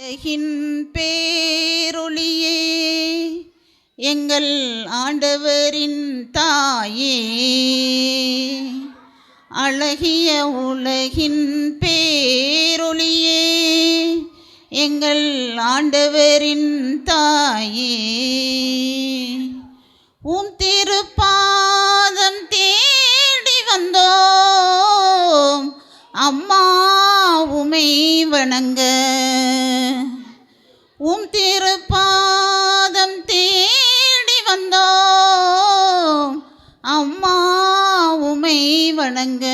உலகின் பேரொளியே, எங்கள் ஆண்டவரின் தாயே, அழகிய உலகின் பேரொளியே, எங்கள் ஆண்டவரின் தாயே, உம் திருப்பாதம் தேடி வந்தோம் அம்மா உமை வணங்க. உம் திருப்பாதம் தேடி வந்தோம் அம்மா உமை வணங்க.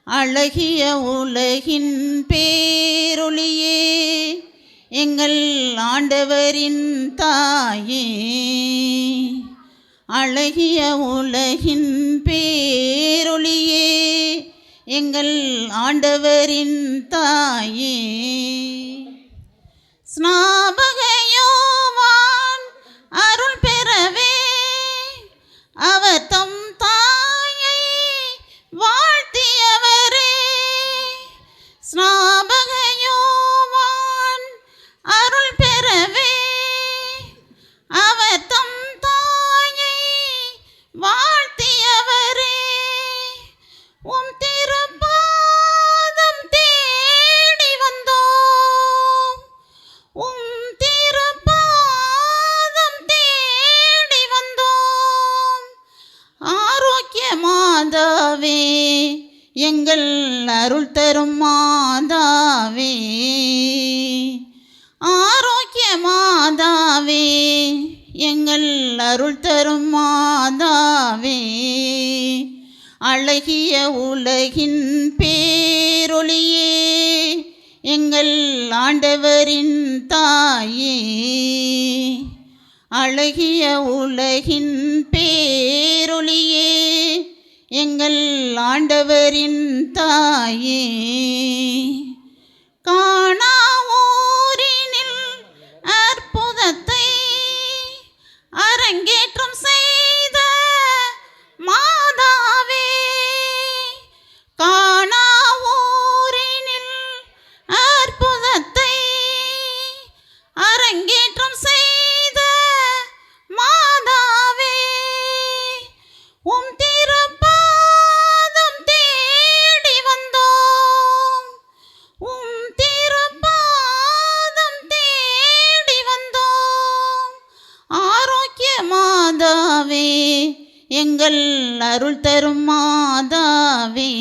அழகிய உலகின் பேரொளியே, எங்கள் ஆண்டவரின் தாயே, அழகிய உலகின் பேரொளியே, எங்கள் ஆண்டவரின் தாயே. ஸ்நாபக யோவான் அருள் பெறவே அவர் தம் தாயை வாழ்த்தியவரே. ஸ்நாபக யோவான் அருள் பெறவே அவர் தம் தாயை வாழ்த்தியவரே. உம் திருப்பாதம் தேடி வந்தோம், உம் திருப்பாதம் தேடி வந்தோம். ஆரோக்கிய மாதாவே, எங்கள் அருள் தரும் மாதாவே, ஆரோக்கிய மாதாவே, எங்கள் அருள் தரும் மாதாவே, அழகிய உலகின் பேரொளியே, எங்கள் ஆண்டவரின் தாயே, அழகிய உலகின் பேரொளியே, எங்கள் ஆண்டவரின் தாயே. காணா ஊரினில் அற்புதத்தை அரங்கேற்றம் செய்த மாதாவே, காணா ஊரினில் அற்புதத்தை அரங்கேற்றம் செய்த மாதாவே, உம் திருப்பாதம் தேடி வந்தோம், உம் திருப்பாதம் தேடி வந்தோம். ஆரோக்கிய மாதாவே, எங்கள் அருள் தரும் மாதாவே,